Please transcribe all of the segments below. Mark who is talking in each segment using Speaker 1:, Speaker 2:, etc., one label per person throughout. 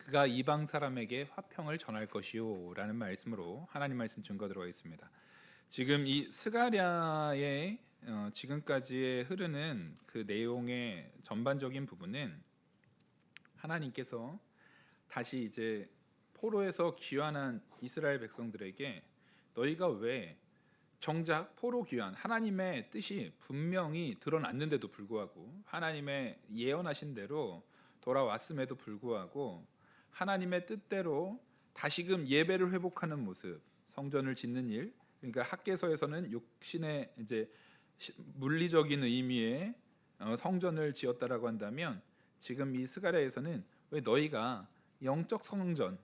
Speaker 1: 그가 이방 사람에게 화평을 전할 것이요 라는 말씀으로 하나님 말씀 증거 들어가겠습니다. 지금 이 스가랴의 지금까지의 흐르는 그 내용의 전반적인 부분은 하나님께서 다시 이제 포로에서 귀환한 이스라엘 백성들에게 너희가 왜 정작 포로 귀환 하나님의 뜻이 분명히 드러났는데도 불구하고 하나님의 예언하신 대로 돌아왔음에도 불구하고 하나님의 뜻대로 다시금 예배를 회복하는 모습, 성전을 짓는 일, 그러니까 학개서에서는 육신의 이제 물리적인 의미의 성전을 지었다라고 한다면 지금 이 스가랴에서는 왜 너희가 영적 성전,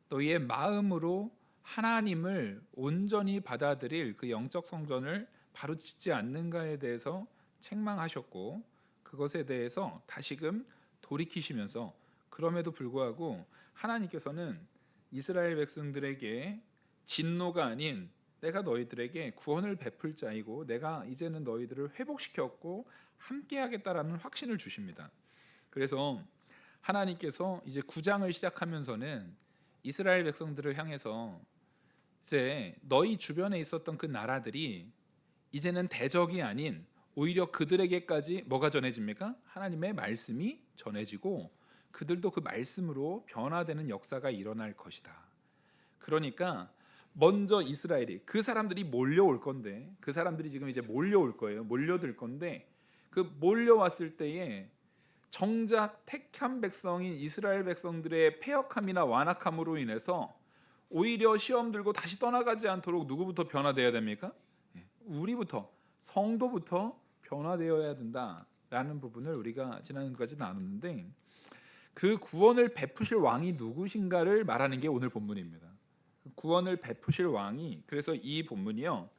Speaker 1: 너희의 마음으로 하나님을 온전히 받아들일 그 영적 성전을 바로 짓지 않는가에 대해서 책망하셨고 그것에 대해서 다시금 돌이키시면서 그럼에도 불구하고 하나님께서는 이스라엘 백성들에게 진노가 아닌 내가 너희들에게 구원을 베풀 자이고 내가 이제는 너희들을 회복시켰고 함께 하겠다라는 확신을 주십니다. 그래서 하나님께서 이제 9장을 시작하면서는 이스라엘 백성들을 향해서 이제 너희 주변에 있었던 그 나라들이 이제는 대적이 아닌 오히려 그들에게까지 뭐가 전해집니까? 하나님의 말씀이 전해지고 그들도 그 말씀으로 변화되는 역사가 일어날 것이다. 그러니까 먼저 이스라엘이 그 사람들이 몰려올 건데 그 사람들이 지금 이제 몰려올 거예요. 몰려들 건데 그 몰려왔을 때에 정작 택한 백성인 이스라엘 백성들의 패역함이나 완악함으로 인해서 오히려 시험 들고 다시 떠나가지 않도록 누구부터 변화되어야 됩니까? 우리부터, 성도부터 변화되어야 된다라는 부분을 우리가 지난주까지 나눴는데 그 구원을 베푸실 왕이 누구신가를 말하는 게 오늘 본문입니다. 구원을 베푸실 왕이, 그래서 이 본문이요,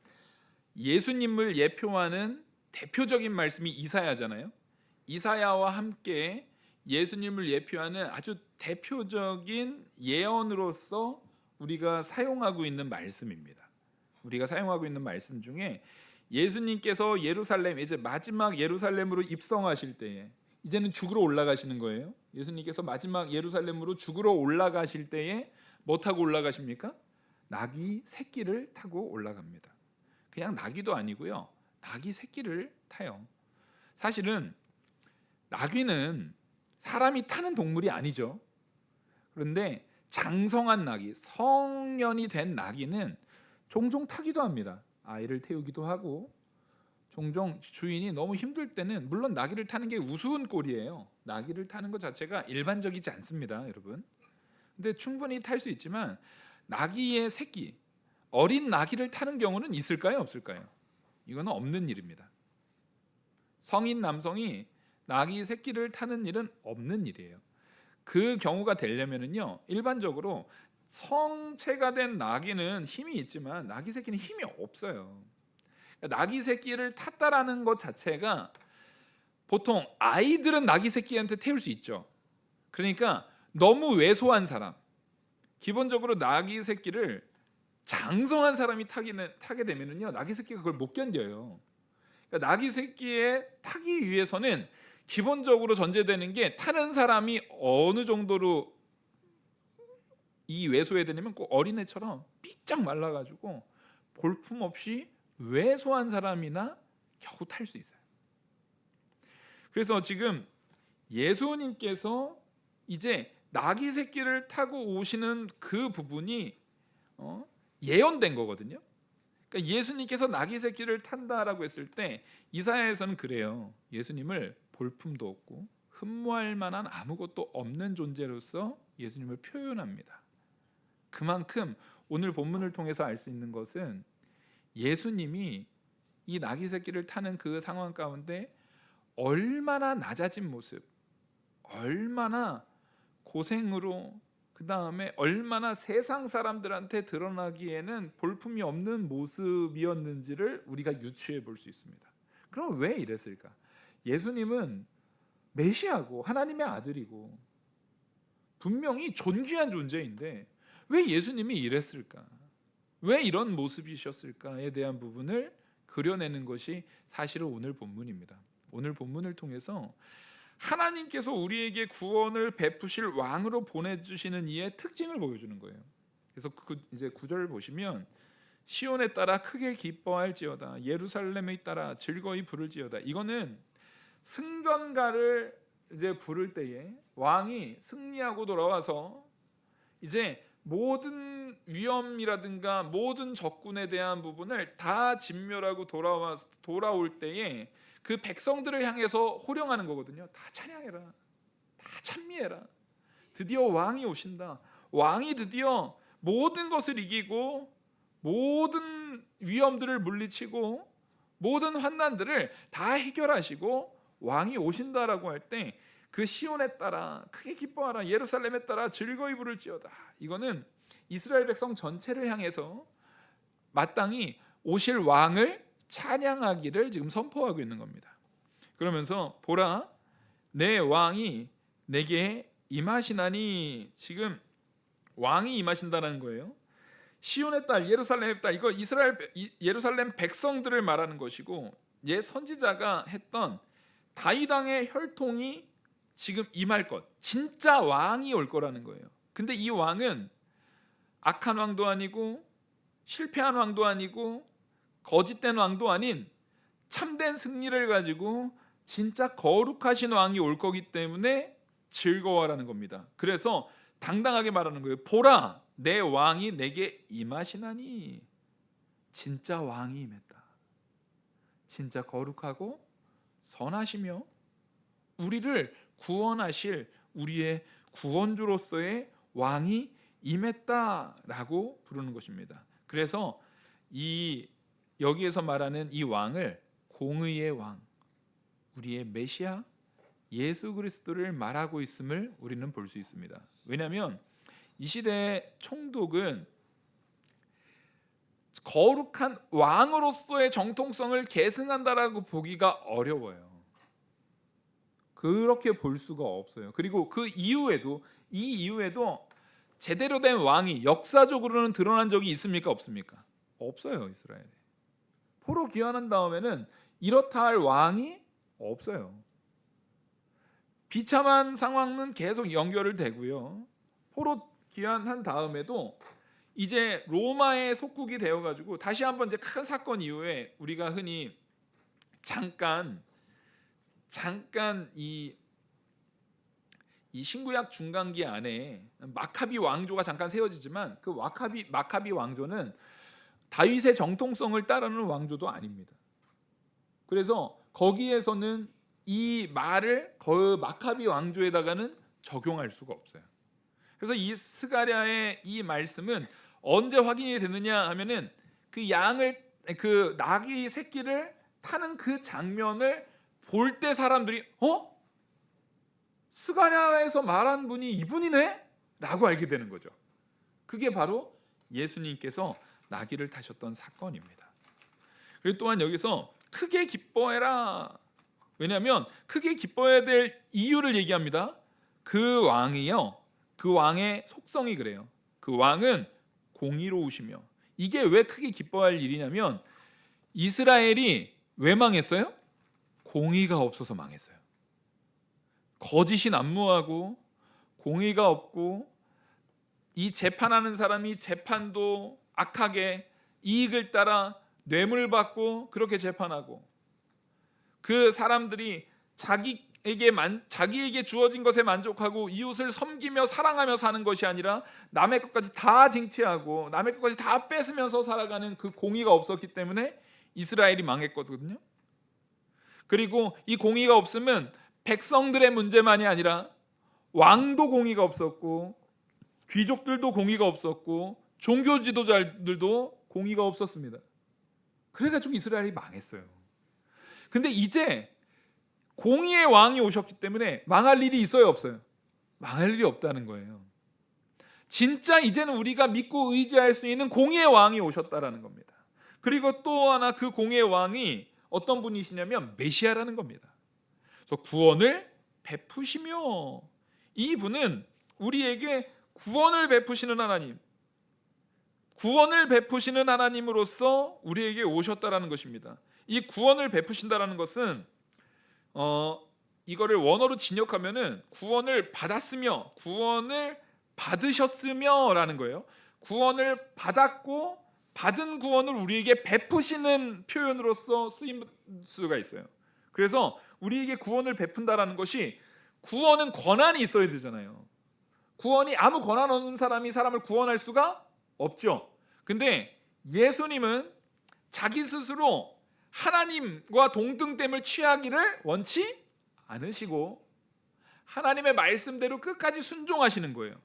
Speaker 1: 예수님을 예표하는 대표적인 말씀이 이사야잖아요. 이사야와 함께 예수님을 예표하는 아주 대표적인 예언으로서 우리가 사용하고 있는 말씀입니다. 우리가 사용하고 있는 말씀 중에 예수님께서 예루살렘, 이제 마지막 예루살렘으로 입성하실 때에 이제는 죽으러 올라가시는 거예요. 예수님께서 마지막 예루살렘으로 죽으러 올라가실 때에 뭐 타고 올라가십니까? 나귀 새끼를 타고 올라갑니다. 그냥 나귀도 아니고요, 나귀 새끼를 타요. 사실은 나귀는 사람이 타는 동물이 아니죠. 그런데 장성한 나귀, 성년이 된 나귀는 종종 타기도 합니다. 아이를 태우기도 하고 종종 주인이 너무 힘들 때는, 물론 나귀를 타는 게 우스운 꼴이에요. 나귀를 타는 것 자체가 일반적이지 않습니다, 여러분. 근데 충분히 탈 수 있지만 나귀의 새끼, 어린 나귀를 타는 경우는 있을까요, 없을까요? 이거는 없는 일입니다. 성인 남성이 나귀 새끼를 타는 일은 없는 일이에요. 그 경우가 되려면은요, 일반적으로 성체가 된 나귀는 힘이 있지만 나귀 새끼는 힘이 없어요. 나귀 새끼를 탔다라는 것 자체가, 보통 아이들은 나귀 새끼한테 태울 수 있죠. 그러니까 너무 왜소한 사람, 기본적으로 나귀 새끼를 장성한 사람이 타게 되면은요, 나귀 새끼가 그걸 못 견뎌요. 그러니까 나귀 새끼에 타기 위해서는 기본적으로 전제되는 게, 타는 사람이 어느 정도로 이 왜소해야 되냐면 꼭 어린애처럼 삐쩍 말라가지고 볼품없이 왜소한 사람이나 겨우 탈 수 있어요. 그래서 지금 예수님께서 이제 나귀 새끼를 타고 오시는 그 부분이 예언된 거거든요. 그러니까 예수님께서 나귀 새끼를 탄다라고 했을 때 이사야에서는 그래요. 예수님을 볼품도 없고 흠모할 만한 아무것도 없는 존재로서 예수님을 표현합니다. 그만큼 오늘 본문을 통해서 알 수 있는 것은 예수님이 이 나귀 새끼를 타는 그 상황 가운데 얼마나 낮아진 모습, 얼마나 고생으로, 그 다음에 얼마나 세상 사람들한테 드러나기에는 볼품이 없는 모습이었는지를 우리가 유추해 볼 수 있습니다. 그럼 왜 이랬을까? 예수님은 메시아고 하나님의 아들이고 분명히 존귀한 존재인데 왜 예수님이 이랬을까? 왜 이런 모습이셨을까에 대한 부분을 그려내는 것이 사실은 오늘 본문입니다. 오늘 본문을 통해서 하나님께서 우리에게 구원을 베푸실 왕으로 보내주시는 이의 특징을 보여주는 거예요. 그래서 이제 9절을 보시면 시온에 따라 크게 기뻐할지어다 예루살렘에 따라 즐거이 부를지어다. 이거는 승전가를 이제 부를 때에 왕이 승리하고 돌아와서 이제 모든 위험이라든가 모든 적군에 대한 부분을 다 진멸하고 돌아올 때에 그 백성들을 향해서 호령하는 거거든요. 다 찬양해라, 다 찬미해라. 드디어 왕이 오신다. 왕이 드디어 모든 것을 이기고 모든 위험들을 물리치고 모든 환난들을 다 해결하시고 왕이 오신다라고 할 때 그 시온에 따라 크게 기뻐하라 예루살렘에 따라 즐거이 부를지어다. 이거는 이스라엘 백성 전체를 향해서 마땅히 오실 왕을 찬양하기를 지금 선포하고 있는 겁니다. 그러면서 보라 내 왕이 내게 임하시나니, 지금 왕이 임하신다는 거예요. 시온의 딸 예루살렘의 딸, 이거 예루살렘 백성들을 말하는 것이고 옛 선지자가 했던 다윗 왕의 혈통이 지금 임할 것, 진짜 왕이 올 거라는 거예요. 근데 이 왕은 악한 왕도 아니고 실패한 왕도 아니고 거짓된 왕도 아닌 참된 승리를 가지고 진짜 거룩하신 왕이 올 거기 때문에 즐거워하라는 겁니다. 그래서 당당하게 말하는 거예요. 보라 내 왕이 내게 임하시나니. 진짜 왕이 임했다. 진짜 거룩하고 선하시며 우리를 구원하실 우리의 구원주로서의 왕이 임했다라고 부르는 것입니다. 그래서 여기에서 말하는 이 왕을 공의의 왕, 우리의 메시아 예수 그리스도를 말하고 있음을 우리는 볼 수 있습니다. 왜냐하면 이 시대의 총독은 거룩한 왕으로서의 정통성을 계승한다라고 보기가 어려워요. 그렇게 볼 수가 없어요. 그리고 이 이후에도 제대로 된 왕이 역사적으로는 드러난 적이 있습니까? 없습니까? 없어요. 이스라엘에 포로 귀환한 다음에는 이렇다 할 왕이 없어요. 비참한 상황은 계속 연결을 되고요. 포로 귀환한 다음에도 이제 로마의 속국이 되어가지고 다시 한번 이제 큰 사건 이후에 우리가 흔히 잠깐 이 신구약 중간기 안에 마카비 왕조가 잠깐 세워지지만 그 마카비 왕조는 다윗의 정통성을 따르는 왕조도 아닙니다. 그래서 거기에서는 이 말을 그 마카비 왕조에다가는 적용할 수가 없어요. 그래서 이 스가랴의 이 말씀은 언제 확인이 되느냐 하면은 그 나귀 새끼를 타는 그 장면을 볼 때 사람들이 스가랴에서 말한 분이 이분이네? 라고 알게 되는 거죠. 그게 바로 예수님께서 나귀를 타셨던 사건입니다. 그리고 또한 여기서 크게 기뻐해라. 왜냐하면 크게 기뻐해야 될 이유를 얘기합니다. 그 왕의 속성이 그래요. 그 왕은 공의로우시며. 이게 왜 크게 기뻐할 일이냐면 이스라엘이 왜 망했어요? 공의가 없어서 망했어요. 거짓이 난무하고 공의가 없고 이 재판하는 사람이 재판도 악하게 이익을 따라 뇌물 받고 그렇게 재판하고 그 사람들이 자기에게 주어진 것에 만족하고 이웃을 섬기며 사랑하며 사는 것이 아니라 남의 것까지 다 쟁취하고 남의 것까지 다 뺏으면서 살아가는 그 공의가 없었기 때문에 이스라엘이 망했거든요. 그리고 이 공의가 없으면 백성들의 문제만이 아니라 왕도 공의가 없었고 귀족들도 공의가 없었고 종교 지도자들도 공의가 없었습니다. 그래가지고 이스라엘이 망했어요. 근데 이제 공의의 왕이 오셨기 때문에 망할 일이 있어요, 없어요? 망할 일이 없다는 거예요. 진짜 이제는 우리가 믿고 의지할 수 있는 공의의 왕이 오셨다라는 겁니다. 그리고 또 하나 그 공의의 왕이 어떤 분이시냐면 메시아라는 겁니다. 그래서 구원을 베푸시며, 이분은 우리에게 구원을 베푸시는 하나님, 구원을 베푸시는 하나님으로서 우리에게 오셨다라는 것입니다. 이 구원을 베푸신다라는 것은 이거를 원어로 진역하면은 구원을 받았으며 구원을 받으셨으며라는 거예요. 구원을 받았고 받은 구원을 우리에게 베푸시는 표현으로서 쓰임 수가 있어요. 그래서 우리에게 구원을 베푼다라는 것이, 구원은 권한이 있어야 되잖아요. 구원이 아무 권한 없는 사람이 사람을 구원할 수가 없죠. 근데 예수님은 자기 스스로 하나님과 동등됨을 취하기를 원치 않으시고 하나님의 말씀대로 끝까지 순종하시는 거예요.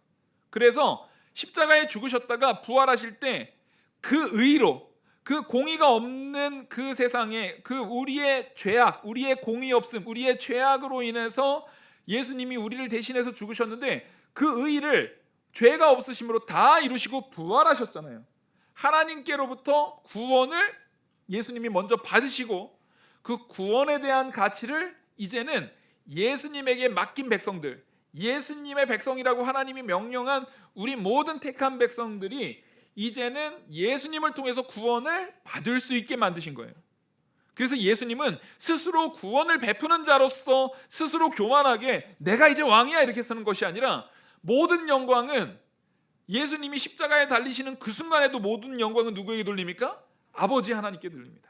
Speaker 1: 그래서 십자가에 죽으셨다가 부활하실 때 그 의로, 그 공의가 없는 그 세상에 그 우리의 죄악, 우리의 공의 없음, 우리의 죄악으로 인해서 예수님이 우리를 대신해서 죽으셨는데 그 의를 죄가 없으심으로 다 이루시고 부활하셨잖아요. 하나님께로부터 구원을 예수님이 먼저 받으시고 그 구원에 대한 가치를 이제는 예수님에게 맡긴 백성들, 예수님의 백성이라고 하나님이 명령한 우리 모든 택한 백성들이 이제는 예수님을 통해서 구원을 받을 수 있게 만드신 거예요. 그래서 예수님은 스스로 구원을 베푸는 자로서 스스로 교만하게 내가 이제 왕이야 이렇게 쓰는 것이 아니라, 모든 영광은 예수님이 십자가에 달리시는 그 순간에도 모든 영광은 누구에게 돌립니까? 아버지 하나님께 돌립니다.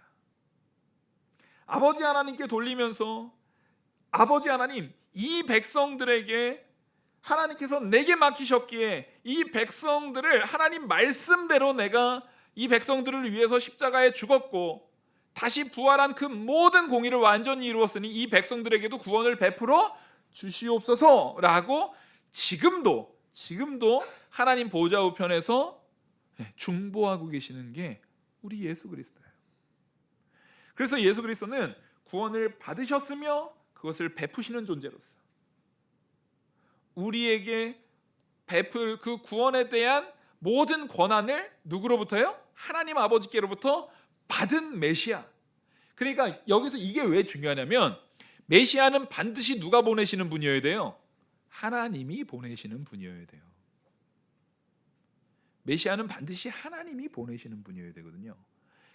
Speaker 1: 아버지 하나님께 돌리면서 아버지 하나님, 이 백성들에게 하나님께서 내게 맡기셨기에 이 백성들을 하나님 말씀대로 내가 이 백성들을 위해서 십자가에 죽었고 다시 부활한 그 모든 공의를 완전히 이루었으니 이 백성들에게도 구원을 베풀어 주시옵소서라고 지금도 하나님 보좌 우편에서 중보하고 계시는 게 우리 예수 그리스도예요. 그래서 예수 그리스도는 구원을 받으셨으며 그것을 베푸시는 존재로서 우리에게 베풀 그 구원에 대한 모든 권한을 누구로부터요? 하나님 아버지께로부터 받은 메시아. 그러니까 여기서 이게 왜 중요하냐면, 메시아는 반드시 누가 보내시는 분이어야 돼요? 하나님이 보내시는 분이어야 돼요. 메시아는 반드시 하나님이 보내시는 분이어야 되거든요.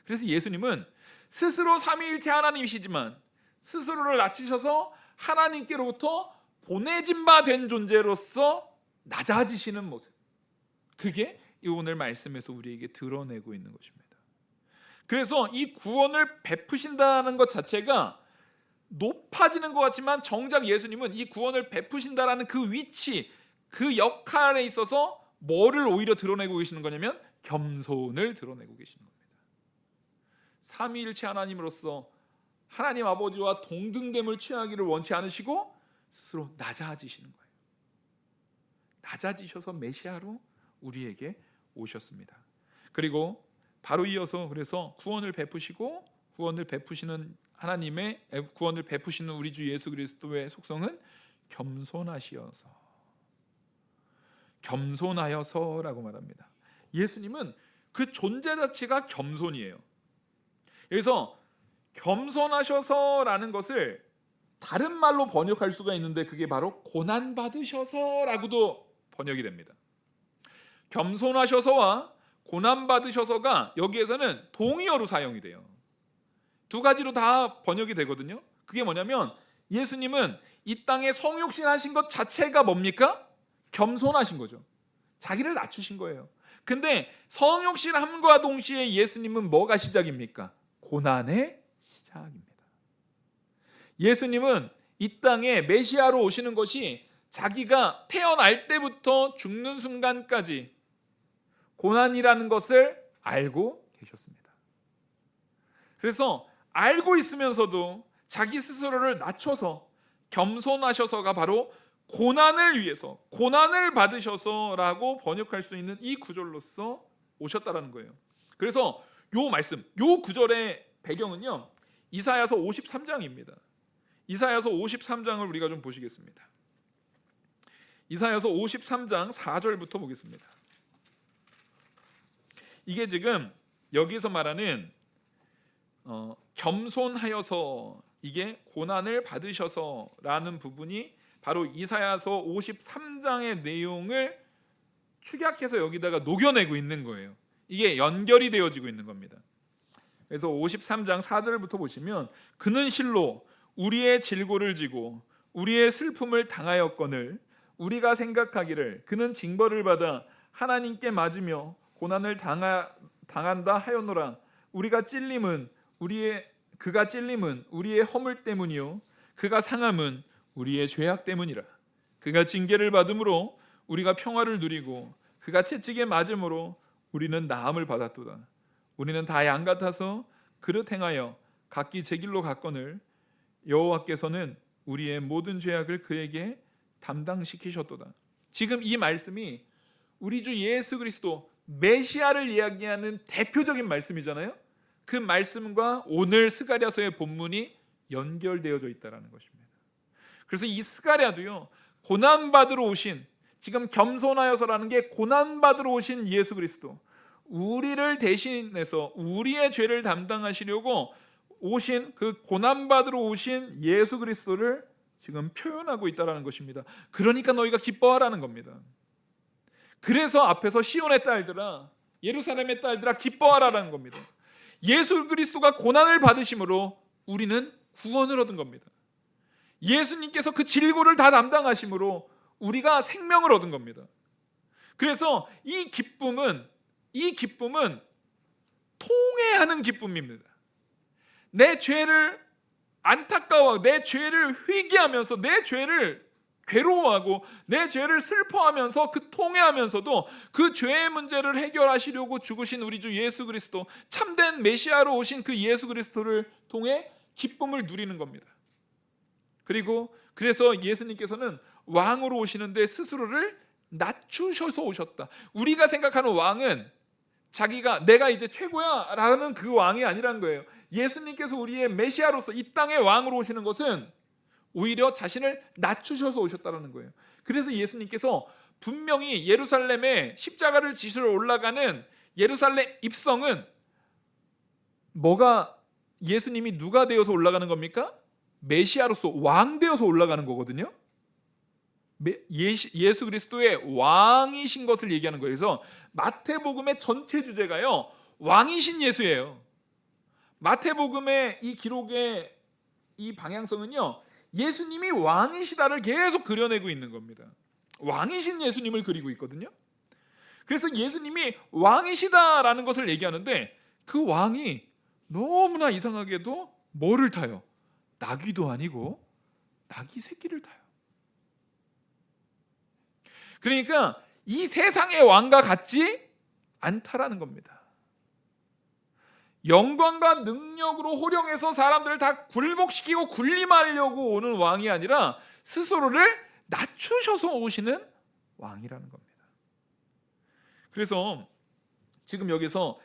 Speaker 1: 그래서 예수님은 스스로 삼위일체 하나님이시지만 스스로를 낮추셔서 하나님께로부터 보내진 바 된 존재로서 낮아지시는 모습, 그게 오늘 말씀에서 우리에게 드러내고 있는 것입니다. 그래서 이 구원을 베푸신다는 것 자체가 높아지는 것 같지만 정작 예수님은 이 구원을 베푸신다라는 그 위치, 그 역할에 있어서 뭐를 오히려 드러내고 계시는 거냐면 겸손을 드러내고 계시는 겁니다. 삼위일체 하나님으로서 하나님 아버지와 동등됨을 취하기를 원치 않으시고 스스로 낮아지시는 거예요. 낮아지셔서 메시아로 우리에게 오셨습니다. 그리고 바로 이어서 그래서 구원을 베푸시고 구원을 베푸시는 하나님의 구원을 베푸시는 우리 주 예수 그리스도의 속성은 겸손하여서라고 말합니다. 예수님은 그 존재 자체가 겸손이에요. 그래서 겸손하셔서라는 것을 다른 말로 번역할 수가 있는데 그게 바로 고난 받으셔서라고도 번역이 됩니다. 겸손하셔서와 고난 받으셔서가 여기에서는 동의어로 사용이 돼요. 두 가지로 다 번역이 되거든요. 그게 뭐냐면 예수님은 이 땅에 성육신 하신 것 자체가 뭡니까? 겸손하신 거죠. 자기를 낮추신 거예요. 근데 성육신함과 동시에 예수님은 뭐가 시작입니까? 고난의 시작입니다. 예수님은 이 땅에 메시아로 오시는 것이 자기가 태어날 때부터 죽는 순간까지 고난이라는 것을 알고 계셨습니다. 그래서 알고 있으면서도 자기 스스로를 낮춰서 겸손하셔서가 바로 고난을 위해서, 고난을 받으셔서라고 번역할 수 있는 이 구절로서 오셨다라는 거예요. 그래서 요 말씀, 요 구절의 배경은요, 이사야서 53장입니다. 이사야서 53장을 우리가 좀 보시겠습니다. 이사야서 53장 4절부터 보겠습니다. 이게 지금 여기서 말하는 겸손하여서, 이게 고난을 받으셔서라는 부분이 바로 이사야서 53장의 내용을 축약해서 여기다가 녹여내고 있는 거예요. 이게 연결이 되어지고 있는 겁니다. 그래서 53장 4절부터 보시면, 그는 실로 우리의 질고를 지고
Speaker 2: 우리의 슬픔을 당하였거늘 우리가 생각하기를 그는 징벌을 받아 하나님께 맞으며 고난을 당한다 하였노라. 그가 찔림은 우리의 허물 때문이요 그가 상함은 우리의 죄악 때문이라. 그가 징계를 받음으로 우리가 평화를 누리고 그가 채찍에 맞음으로 우리는 나음을 받았도다. 우리는 다 양 같아서 그릇 행하여 각기 제 길로 갔거늘 여호와께서는 우리의 모든 죄악을 그에게 담당시키셨도다. 지금 이 말씀이 우리 주 예수 그리스도 메시아를 이야기하는 대표적인 말씀이잖아요. 그 말씀과 오늘 스가랴서의 본문이 연결되어져 있다는 것입니다. 그래서 이 스가랴도요, 고난받으러 오신, 지금 겸손하여서라는 게 고난받으러 오신 예수 그리스도, 우리를 대신해서 우리의 죄를 담당하시려고 오신, 그 고난받으러 오신 예수 그리스도를 지금 표현하고 있다는 것입니다. 그러니까 너희가 기뻐하라는 겁니다. 그래서 앞에서 시온의 딸들아, 예루살렘의 딸들아 기뻐하라는 겁니다. 예수 그리스도가 고난을 받으심으로 우리는 구원을 얻은 겁니다. 예수님께서 그 질고를 다 담당하심으로 우리가 생명을 얻은 겁니다. 그래서 이 기쁨은 통회하는 기쁨입니다. 내 죄를 안타까워, 내 죄를 회개하면서, 내 죄를 괴로워하고, 내 죄를 슬퍼하면서 그 통회하면서도 그 죄의 문제를 해결하시려고 죽으신 우리 주 예수 그리스도, 참된 메시아로 오신 그 예수 그리스도를 통해 기쁨을 누리는 겁니다. 그리고 그래서 예수님께서는 왕으로 오시는데 스스로를 낮추셔서 오셨다. 우리가 생각하는 왕은 자기가 내가 이제 최고야 라는 그 왕이 아니란 거예요. 예수님께서 우리의 메시아로서 이 땅의 왕으로 오시는 것은 오히려 자신을 낮추셔서 오셨다는 거예요. 그래서 예수님께서 분명히 예루살렘에 십자가를 지시러 올라가는 예루살렘 입성은 예수님이 누가 되어서 올라가는 겁니까? 메시아로서 왕 되어서 올라가는 거거든요. 예수 그리스도의 왕이신 것을 얘기하는 거예요. 그래서 마태복음의 전체 주제가요, 왕이신 예수예요. 마태복음의 이 기록의 이 방향성은요, 예수님이 왕이시다를 계속 그려내고 있는 겁니다. 왕이신 예수님을 그리고 있거든요. 그래서 예수님이 왕이시다라는 것을 얘기하는데 그 왕이 너무나 이상하게도 뭐를 타요? 나귀도 아니고 나귀 새끼를 타요. 그러니까 이 세상의 왕과 같지 않다라는 겁니다. 영광과 능력으로 호령해서 사람들을 다 굴복시키고 군림하려고 오는 왕이 아니라 스스로를 낮추셔서 오시는 왕이라는 겁니다. 그래서 지금 여기서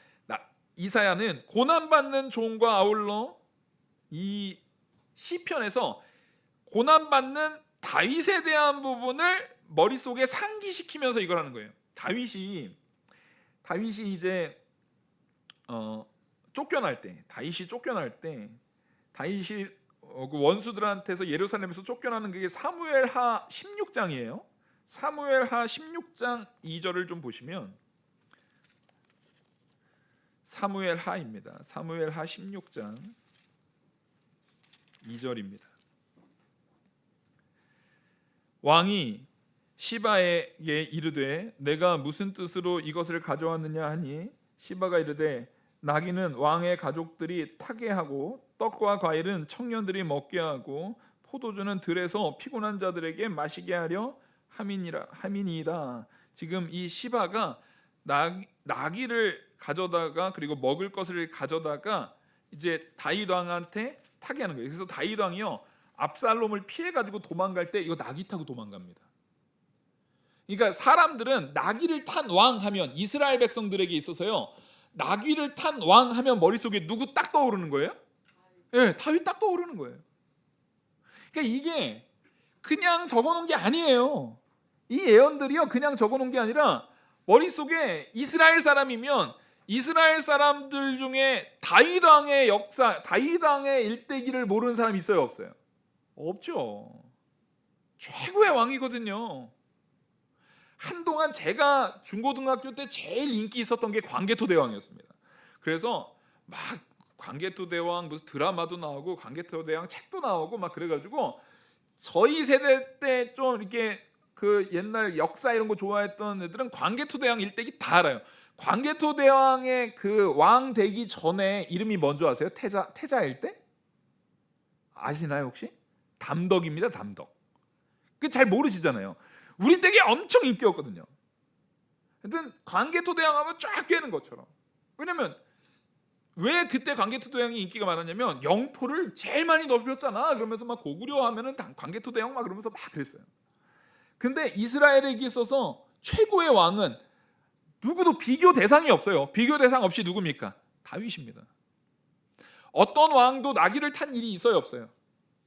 Speaker 2: 이사야는 고난받는 종과 아울러 이 시편에서 고난받는 다윗에 대한 부분을 머릿속에 상기시키면서 이걸 하는 거예요. 다윗이 이제 쫓겨날 때, 다윗이 그 원수들한테서 예루살렘에서 쫓겨나는 그게 사무엘하 16장이에요. 사무엘하 16장 2절을 좀 보시면, 사무엘하입니다. 사무엘하 16장 2절입니다. 왕이 시바에게 이르되 내가 무슨 뜻으로 이것을 가져왔느냐 하니, 시바가 이르되 나귀는 왕의 가족들이 타게 하고 떡과 과일은 청년들이 먹게 하고 포도주는 들에서 피곤한 자들에게 마시게 하려 함이니이다. 지금 이 시바가 나귀를 가져다가, 그리고 먹을 것을 가져다가 이제 다윗 왕한테 타게 하는 거예요. 그래서 다윗 왕이요, 압살롬을 피해 가지고 도망갈 때 이거 나귀 타고 도망갑니다. 그러니까 사람들은 나귀를 탄 왕 하면, 이스라엘 백성들에게 있어서요, 나귀를 탄 왕 하면 머릿속에 누구 딱 떠오르는 거예요? 네, 다윗 딱 떠오르는 거예요. 그러니까 이게 그냥 적어놓은 게 아니에요. 이 예언들이요, 그냥 적어놓은 게 아니라 머릿속에 이스라엘 사람이면 이스라엘 사람들 중에 다윗 왕의 역사, 다윗 왕의 일대기를 모르는 사람이 있어요, 없어요? 없죠. 최고의 왕이거든요. 한동안 제가 중고등학교 때 제일 인기 있었던 게 광개토대왕이었습니다. 그래서 막 광개토대왕 무슨 드라마도 나오고 광개토대왕 책도 나오고 막 그래가지고 저희 세대 때 좀 이렇게 그 옛날 역사 이런 거 좋아했던 애들은 광개토대왕 일대기 다 알아요. 광개토대왕의 그 왕 되기 전에 이름이 뭔지 아세요? 태자 일대? 아시나요 혹시? 담덕입니다. 담덕. 그 잘 모르시잖아요. 우리 댁에 엄청 인기였거든요. 하여튼 광개토대왕 하면 쫙 꿰는 것처럼. 왜냐면 왜 그때 광개토대왕이 인기가 많았냐면 영토를 제일 많이 넓혔잖아. 그러면서 막 고구려 하면은 광개토대왕 막 그러면서 막 그랬어요. 근데 이스라엘에게 있어서 최고의 왕은 누구도 비교 대상이 없어요. 비교 대상 없이 누굽니까? 다윗입니다. 어떤 왕도 나귀를 탄 일이 있어요, 없어요?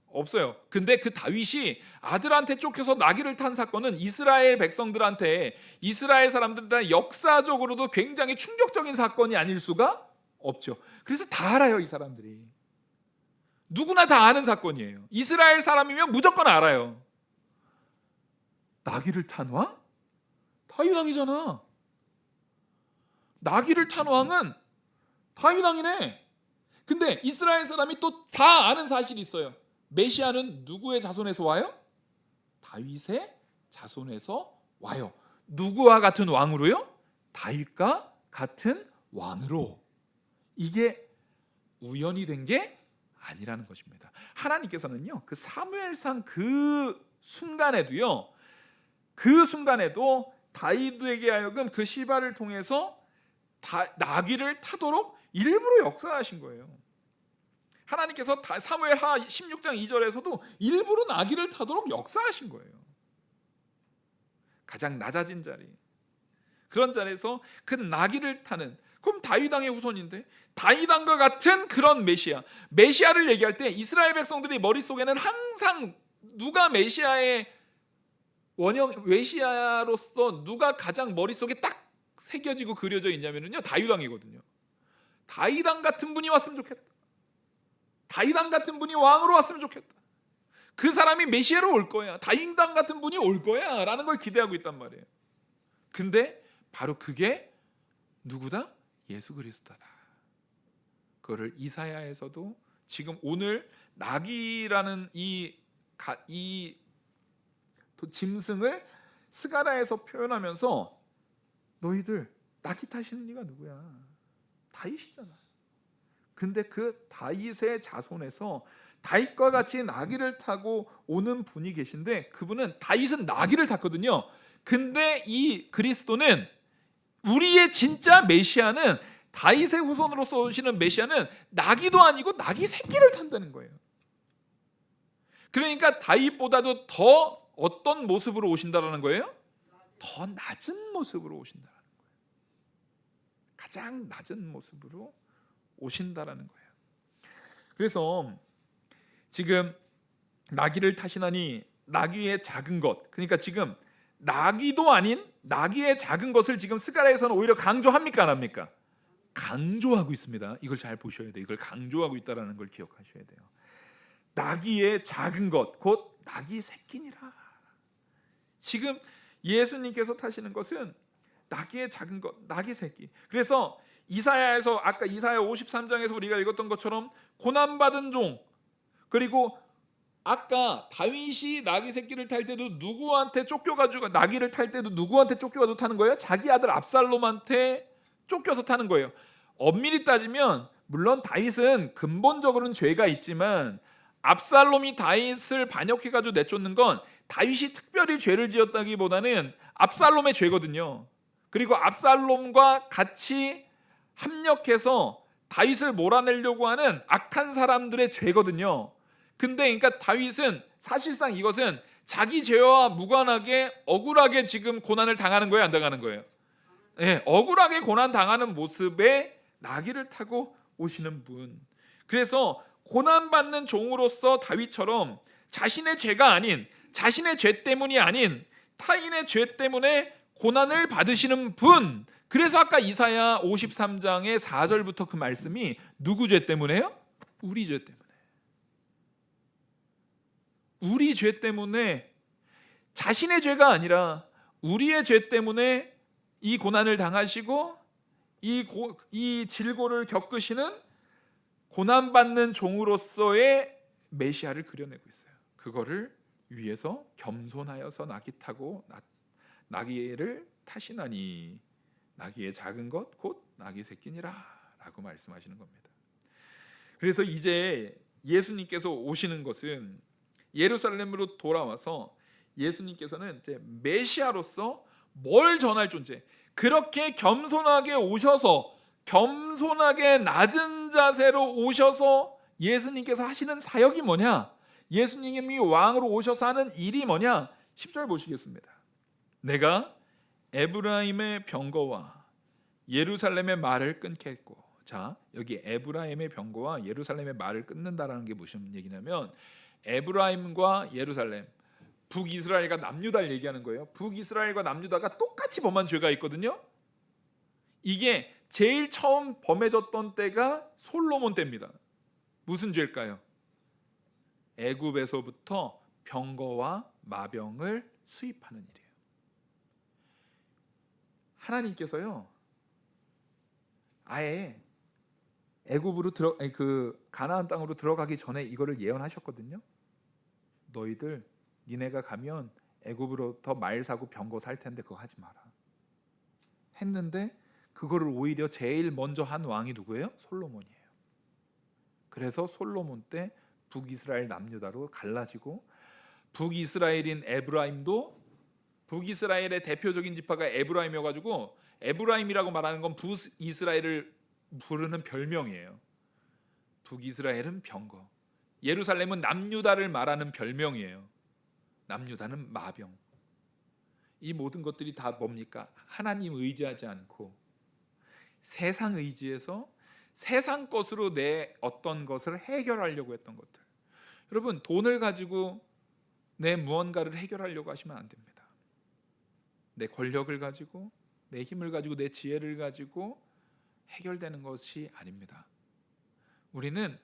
Speaker 2: 없어요. 근데 그 다윗이 아들한테 쫓겨서 나귀를 탄 사건은 이스라엘 백성들한테, 이스라엘 사람들한테 역사적으로도 굉장히 충격적인 사건이 아닐 수가 없죠. 그래서 다 알아요, 이 사람들이. 누구나 다 아는 사건이에요. 이스라엘 사람이면 무조건 알아요. 나귀를 탄 왕? 다윗 왕이잖아. 나귀를 탄 왕은 다윗 왕이네. 근데 이스라엘 사람이 또 다 아는 사실이 있어요. 메시아는 누구의 자손에서 와요? 다윗의 자손에서 와요. 누구와 같은 왕으로요? 다윗과 같은 왕으로. 이게 우연이 된 게 아니라는 것입니다. 하나님께서는요, 그 사무엘상 그 순간에도요, 그 순간에도 다윗에게 하여금 그 시바를 통해서 나귀를 타도록 일부러 역사하신 거예요. 하나님께서 사무엘하 16장 2절에서도 일부러 나귀를 타도록 역사하신 거예요. 가장 낮아진 자리, 그런 자리에서 그 나귀를 타는, 그럼 다윗 왕의 후손인데 다윗 왕과 같은 그런 메시아를 얘기할 때 이스라엘 백성들이 머릿속에는 항상 누가 메시아의 원형 메시아로서 누가 가장 머릿속에 딱 새겨지고 그려져 있냐면요, 다윗 왕이거든요. 다윗 왕 같은 분이 왔으면 좋겠다. 다윗 왕 같은 분이 왕으로 왔으면 좋겠다. 그 사람이 메시아로 올 거야. 다윗 왕 같은 분이 올 거야 라는 걸 기대하고 있단 말이에요. 근데 바로 그게 누구다? 예수 그리스도다. 그거를 이사야에서도 지금 오늘 나귀라는 이 짐승을 스가랴에서 표현하면서 너희들 나귀 타시는 이가 누구야? 다윗이잖아. 근데 그 다윗의 자손에서 다윗과 같이 나귀를 타고 오는 분이 계신데, 그분은 다윗은 나귀를 탔거든요. 근데 이 그리스도는, 우리의 진짜 메시아는, 다윗의 후손으로서 오시는 메시아는 나귀도 아니고 나귀 새끼를 탄다는 거예요. 그러니까 다윗보다도 더 어떤 모습으로 오신다라는 거예요? 더 낮은 모습으로 오신다라는 거예요. 가장 낮은 모습으로 오신다라는 거예요. 그래서 지금 나귀를 타시나니 나귀의 작은 것, 그러니까 지금 나귀도 아닌 나귀의 작은 것을 지금 스가랴에서는 오히려 강조합니까, 안 합니까? 강조하고 있습니다. 이걸 잘 보셔야 돼요. 이걸 강조하고 있다는 걸 기억하셔야 돼요. 나귀의 작은 것, 곧 나귀 새끼니라. 지금 예수님께서 타시는 것은 나귀의 작은 것, 나귀 새끼. 그래서 이사야에서, 아까 이사야 53장에서 우리가 읽었던 것처럼 고난받은 종, 그리고 아까 다윗이 나귀 새끼를 탈 때도 누구한테 쫓겨가지고, 나귀를 탈 때도 누구한테 쫓겨가지고 타는 거예요? 자기 아들 압살롬한테 쫓겨서 타는 거예요. 엄밀히 따지면 물론 다윗은 근본적으로는 죄가 있지만 압살롬이 다윗을 반역해가지고 내쫓는 건 다윗이 특별히 죄를 지었다기보다는 압살롬의 죄거든요. 그리고 압살롬과 같이 합력해서 다윗을 몰아내려고 하는 악한 사람들의 죄거든요. 근데 그러니까 다윗은 사실상 이것은 자기 죄와 무관하게 억울하게 지금 고난을 당하는 거예요, 안 당하는 거예요? 네, 억울하게 고난 당하는 모습에 나귀를 타고 오시는 분. 그래서 고난받는 종으로서 다윗처럼 자신의 죄가 아닌, 자신의 죄 때문이 아닌 타인의 죄 때문에 고난을 받으시는 분. 그래서 아까 이사야 53장의 4절부터 그 말씀이 누구 죄 때문에요? 우리 죄 때문에. 우리 죄 때문에, 자신의 죄가 아니라 우리의 죄 때문에 이 고난을 당하시고 이 질고를 겪으시는 고난받는 종으로서의 메시아를 그려내고 있어요. 그거를 위에서 겸손하여서 나귀 타고 나귀를 타시나니 나귀의 작은 것 곧 나귀 새끼니라 라고 말씀하시는 겁니다. 그래서 이제 예수님께서 오시는 것은 예루살렘으로 돌아와서 예수님께서는 이제 메시아로서 뭘 전할 존재, 그렇게 겸손하게 오셔서 겸손하게 낮은 자세로 오셔서 예수님께서 하시는 사역이 뭐냐, 예수님이 왕으로 오셔서 하는 일이 뭐냐, 10절 보시겠습니다. 내가 에브라임의 병거와 예루살렘의 말을 끊겠고. 자, 여기 에브라임의 병거와 예루살렘의 말을 끊는다라는 게 무슨 얘기냐면, 에브라임과 예루살렘, 북이스라엘과 남유다를 얘기하는 거예요. 북이스라엘과 남유다가 똑같이 범한 죄가 있거든요. 이게 제일 처음 범해졌던 때가 솔로몬 때입니다. 무슨 죄일까요? 애굽에서부터 병거와 마병을 수입하는 일이에요. 하나님께서요, 아예 애굽으로 가나안 땅으로 들어가기 전에 이거를 예언하셨거든요. 너희들 니네가 가면 애굽으로부터 말 사고 병거 살 텐데 그거 하지 마라 했는데, 그거를 오히려 제일 먼저 한 왕이 누구예요? 솔로몬이에요. 그래서 솔로몬 때 북이스라엘 남유다로 갈라지고, 북이스라엘인 에브라임도, 북이스라엘의 대표적인 지파가 에브라임이어가지고, 에브라임이라고 말하는 건 북이스라엘을 부르는 별명이에요. 북이스라엘은 병거, 예루살렘은 남유다를 말하는 별명이에요. 남유다는 마병. 이 모든 것들이 다 뭡니까? 하나님 의지하지 않고 세상 의지해서 세상 것으로 내 어떤 것을 해결하려고 했던 것들. 여러분, 돈을 가지고 내 무언가를 해결하려고 하시면 안 됩니다. 내 권력을 가지고, 내 힘을 가지고, 내 지혜를 가지고 해결되는 것이 아닙니다. 우리는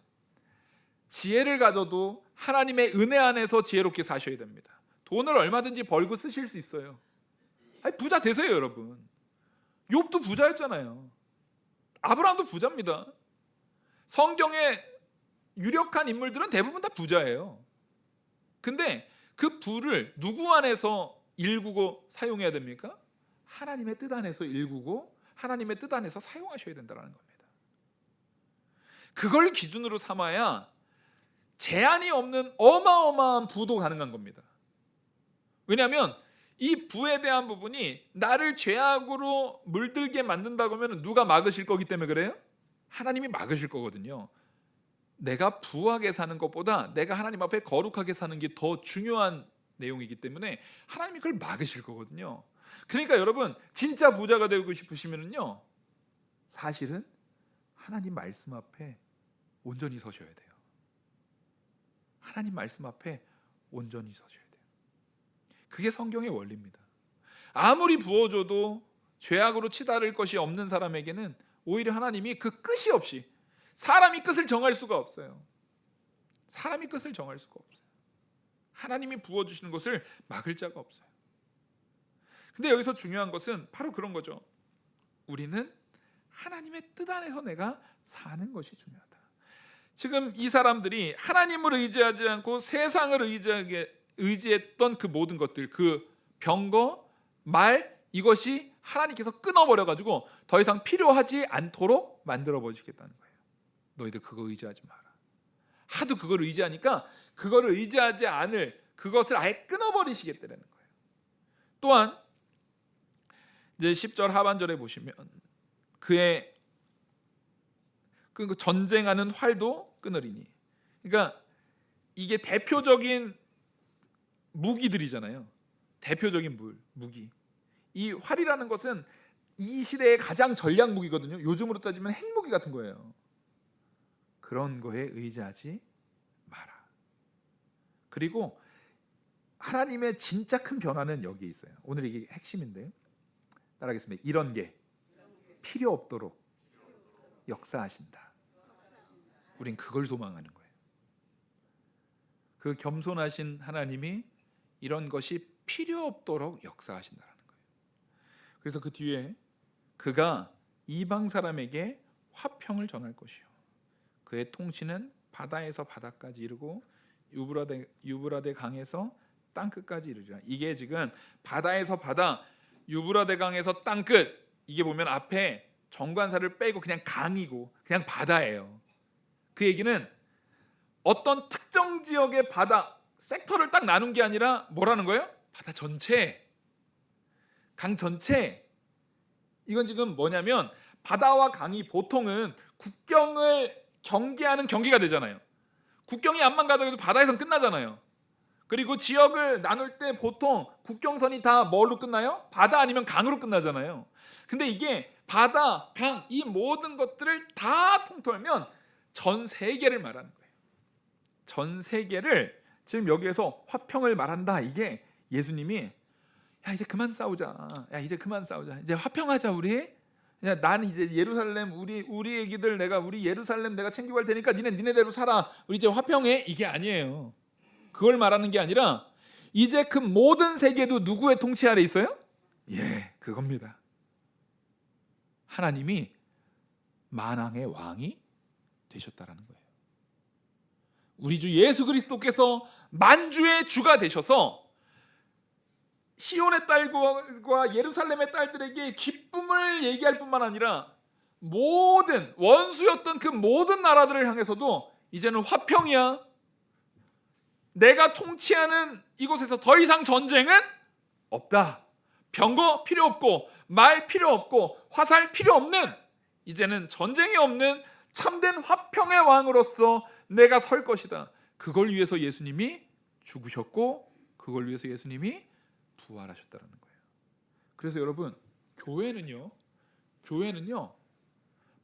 Speaker 2: 지혜를 가져도 하나님의 은혜 안에서 지혜롭게 사셔야 됩니다. 돈을 얼마든지 벌고 쓰실 수 있어요. 아니, 부자 되세요, 여러분. 욥도 부자였잖아요. 아브라함도 부자입니다. 성경에 유력한 인물들은 대부분 다 부자예요. 근데 그 부를 누구 안에서 일구고 사용해야 됩니까? 하나님의 뜻 안에서 일구고 하나님의 뜻 안에서 사용하셔야 된다는 겁니다. 그걸 기준으로 삼아야 제한이 없는 어마어마한 부도 가능한 겁니다. 왜냐하면 이 부에 대한 부분이 나를 죄악으로 물들게 만든다고 하면 누가 막으실 거기 때문에 그래요? 하나님이 막으실 거거든요. 내가 부하게 사는 것보다 내가 하나님 앞에 거룩하게 사는 게 더 중요한 내용이기 때문에 하나님이 그걸 막으실 거거든요. 그러니까 여러분, 진짜 부자가 되고 싶으시면요, 사실은 하나님 말씀 앞에 온전히 서셔야 돼요. 하나님 말씀 앞에 온전히 서셔야 돼요. 그게 성경의 원리입니다. 아무리 부어줘도 죄악으로 치달을 것이 없는 사람에게는 오히려 하나님이 그 끝이 없이, 사람이 끝을 정할 수가 없어요. 사람이 끝을 정할 수가 없어요. 하나님이 부어주시는 것을 막을 자가 없어요. 근데 여기서 중요한 것은 바로 그런 거죠. 우리는 하나님의 뜻 안에서 내가 사는 것이 중요하다. 지금 이 사람들이 하나님을 의지하지 않고 세상을 의지했던 그 모든 것들, 그 병거, 말, 이것이 하나님께서 끊어버려가지고 더 이상 필요하지 않도록 만들어 버리시겠다는 거예요. 너희들 그거 의지하지 마라. 하도 그걸 의지하니까 그거를 의지하지 않을 그것을 아예 끊어버리시겠다는 거예요. 또한 이제 10절 하반절에 보시면 그의 그 전쟁하는 활도 끊으리니, 그러니까 이게 대표적인 무기들이잖아요. 대표적인 무기. 이 활이라는 것은 이 시대의 가장 전략 무기거든요. 요즘으로 따지면 핵무기 같은 거예요. 그런 거에 의지하지 마라. 그리고 하나님의 진짜 큰 변화는 여기에 있어요. 오늘 이게 핵심인데, 따라하겠습니다. 이런 게 필요 없도록 역사하신다. 우린 그걸 소망하는 거예요. 그 겸손하신 하나님이 이런 것이 필요 없도록 역사하신다는 거예요. 그래서 그 뒤에 그가 이방 사람에게 화평을 전할 것이요, 그의 통치는 바다에서 바다까지 이르고 유브라데 강에서 땅 끝까지 이르리라. 이게 지금 바다에서 바다, 유브라데강에서 땅 끝. 이게 보면 앞에 정관사를 빼고 그냥 강이고 그냥 바다예요. 그 얘기는 어떤 특정 지역의 바다 섹터를 딱 나눈 게 아니라 뭐라는 거예요? 바다 전체, 강 전체. 이건 지금 뭐냐면 바다와 강이 보통은 국경을 경계하는 경계가 되잖아요. 국경이 안만 가더라도 바다에선 끝나잖아요. 그리고 지역을 나눌 때 보통 국경선이 다 뭘로 끝나요? 바다 아니면 강으로 끝나잖아요. 근데 이게 바다, 강, 이 모든 것들을 다 통틀면 전 세계를 말하는 거예요. 전 세계를 지금 여기에서 화평을 말한다. 이게 예수님이 야 이제 그만 싸우자. 야 이제 그만 싸우자. 이제 화평하자 우리. 야 나는 이제 예루살렘 우리 애기들 내가 우리 예루살렘 내가 챙기고 갈 테니까 니네대로 살아. 우리 이제 화평해. 이게 아니에요. 그걸 말하는 게 아니라 이제 그 모든 세계도 누구의 통치 아래 있어요? 예, 그겁니다. 하나님이 만왕의 왕이 되셨다라는 거예요. 우리 주 예수 그리스도께서 만주의 주가 되셔서 시온의 딸과 예루살렘의 딸들에게 기쁨을 얘기할 뿐만 아니라 모든 원수였던 그 모든 나라들을 향해서도 이제는 화평이야. 내가 통치하는 이곳에서 더 이상 전쟁은 없다. 병거 필요 없고 말 필요 없고 화살 필요 없는, 이제는 전쟁이 없는 참된 화평의 왕으로서 내가 설 것이다. 그걸 위해서 예수님이 죽으셨고 그걸 위해서 예수님이 부활하셨다는 거예요. 그래서 여러분, 교회는요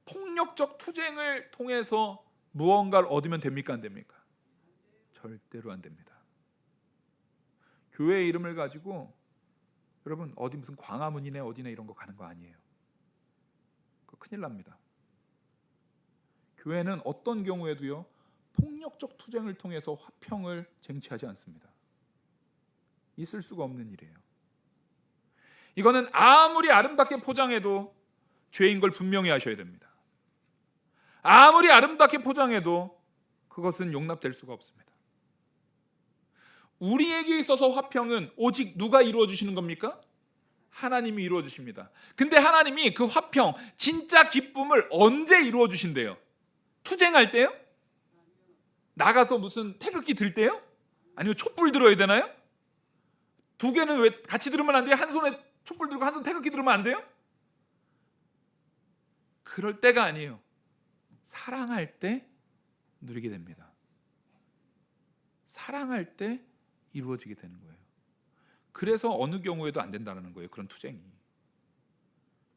Speaker 2: 폭력적 투쟁을 통해서 무언가를 얻으면 됩니까? 안 됩니까? 절대로 안 됩니다. 교회의 이름을 가지고 여러분 어디 무슨 광화문이네 어디네 이런 거 가는 거 아니에요. 그거 큰일 납니다. 교회는 어떤 경우에도요 폭력적 투쟁을 통해서 화평을 쟁취하지 않습니다. 있을 수가 없는 일이에요. 이거는 아무리 아름답게 포장해도 죄인 걸 분명히 아셔야 됩니다. 아무리 아름답게 포장해도 그것은 용납될 수가 없습니다. 우리에게 있어서 화평은 오직 누가 이루어 주시는 겁니까? 하나님이 이루어 주십니다. 근데 하나님이 그 화평, 진짜 기쁨을 언제 이루어 주신대요? 투쟁할 때요? 나가서 무슨 태극기 들 때요? 아니면 촛불 들어야 되나요? 두 개는 왜 같이 들으면 안 돼요? 한 손에 촛불 들고 한 손 태극기 들으면 안 돼요? 그럴 때가 아니에요. 사랑할 때 누리게 됩니다. 사랑할 때 이루어지게 되는 거예요. 그래서 어느 경우에도 안 된다는 거예요. 그런 투쟁이.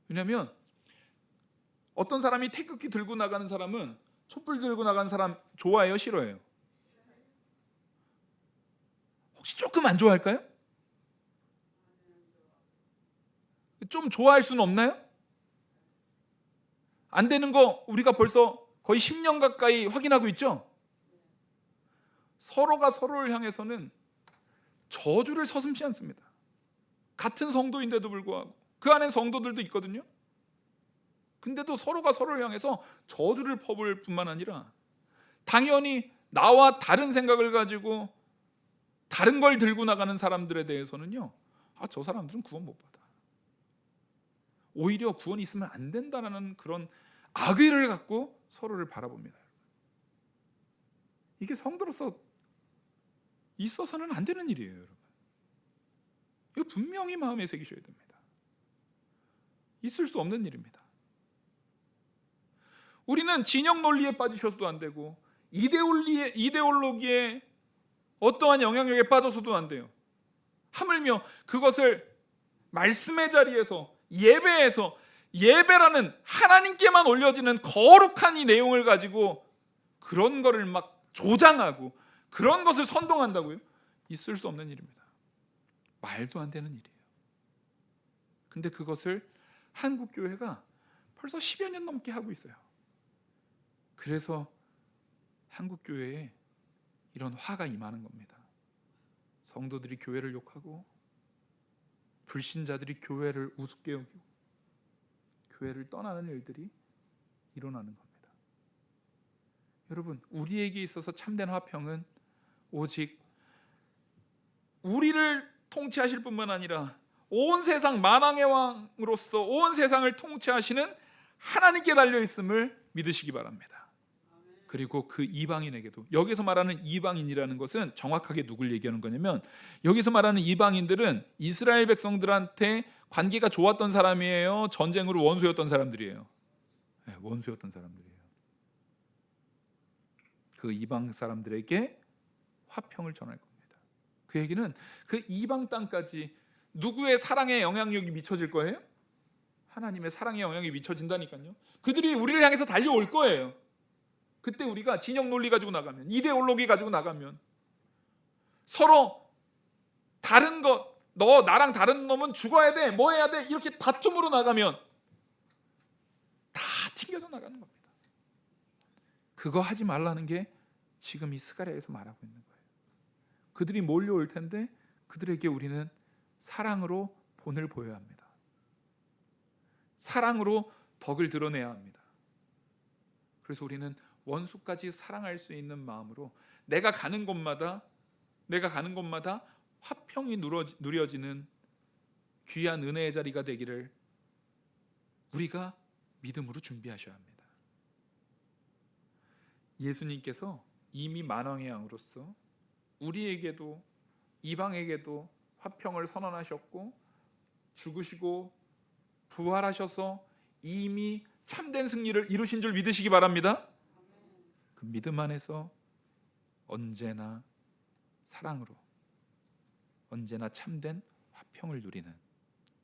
Speaker 2: 왜냐하면 어떤 사람이 태극기 들고 나가는 사람은 촛불 들고 나가는 사람 좋아해요? 싫어해요? 혹시 조금 안 좋아할까요? 좀 좋아할 수는 없나요? 안 되는 거 우리가 벌써 거의 10년 가까이 확인하고 있죠? 서로가 서로를 향해서는 저주를 서슴지 않습니다. 같은 성도인데도 불구하고 그 안에 성도들도 있거든요. 근데도 서로가 서로를 향해서 저주를 퍼부을 뿐만 아니라 당연히 나와 다른 생각을 가지고 다른 걸 들고 나가는 사람들에 대해서는요, 저 사람들은 구원 못 받아. 오히려 구원이 있으면 안 된다는 그런 악의를 갖고 서로를 바라봅니다. 이게 성도로서 있어서는 안 되는 일이에요, 여러분. 이거 분명히 마음에 새기셔야 됩니다. 있을 수 없는 일입니다. 우리는 진영 논리에 빠지셔도 안 되고 이데올로기에 어떠한 영향력에 빠져서도 안 돼요. 하물며 그것을 말씀의 자리에서 예배에서 예배라는 하나님께만 올려지는 거룩한 이 내용을 가지고 그런 거를 막 조장하고 그런 것을 선동한다고요? 있을 수 없는 일입니다. 말도 안 되는 일이에요. 근데 그것을 한국 교회가 벌써 10여 년 넘게 하고 있어요. 그래서 한국 교회에 이런 화가 임하는 겁니다. 성도들이 교회를 욕하고 불신자들이 교회를 우습게 여기고 교회를 떠나는 일들이 일어나는 겁니다. 여러분, 우리에게 있어서 참된 화평은 오직 우리를 통치하실 뿐만 아니라 온 세상 만왕의 왕으로서 온 세상을 통치하시는 하나님께 달려 있음을 믿으시기 바랍니다. 그리고 그 이방인에게도, 여기서 말하는 이방인이라는 것은 정확하게 누굴 얘기하는 거냐면, 여기서 말하는 이방인들은 이스라엘 백성들한테 관계가 좋았던 사람이에요? 전쟁으로 원수였던 사람들이에요? 네, 원수였던 사람들이에요. 그 이방 사람들에게 화평을 전할 겁니다. 그 얘기는 그 이방 땅까지 누구의 사랑의 영향력이 미쳐질 거예요? 하나님의 사랑의 영향이 미쳐진다니까요. 그들이 우리를 향해서 달려올 거예요. 그때 우리가 진영 논리 가지고 나가면, 이데올로기 가지고 나가면, 서로 다른 것, 너 나랑 다른 놈은 죽어야 돼, 뭐 해야 돼, 이렇게 다툼으로 나가면 다 튕겨져 나가는 겁니다. 그거 하지 말라는 게 지금 이 스가랴에서 말하고 있는 거예요. 그들이 몰려올 텐데 그들에게 우리는 사랑으로 본을 보여야 합니다. 사랑으로 덕을 드러내야 합니다. 그래서 우리는 원수까지 사랑할 수 있는 마음으로 내가 가는 곳마다 화평이 누려지는 귀한 은혜의 자리가 되기를 우리가 믿음으로 준비하셔야 합니다. 예수님께서 이미 만왕의 양으로서 우리에게도 이방에게도 화평을 선언하셨고, 죽으시고 부활하셔서 이미 참된 승리를 이루신 줄 믿으시기 바랍니다. 그 믿음 안에서 언제나 사랑으로, 언제나 참된 화평을 누리는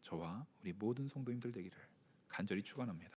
Speaker 2: 저와 우리 모든 성도님들 되기를 간절히 축원합니다.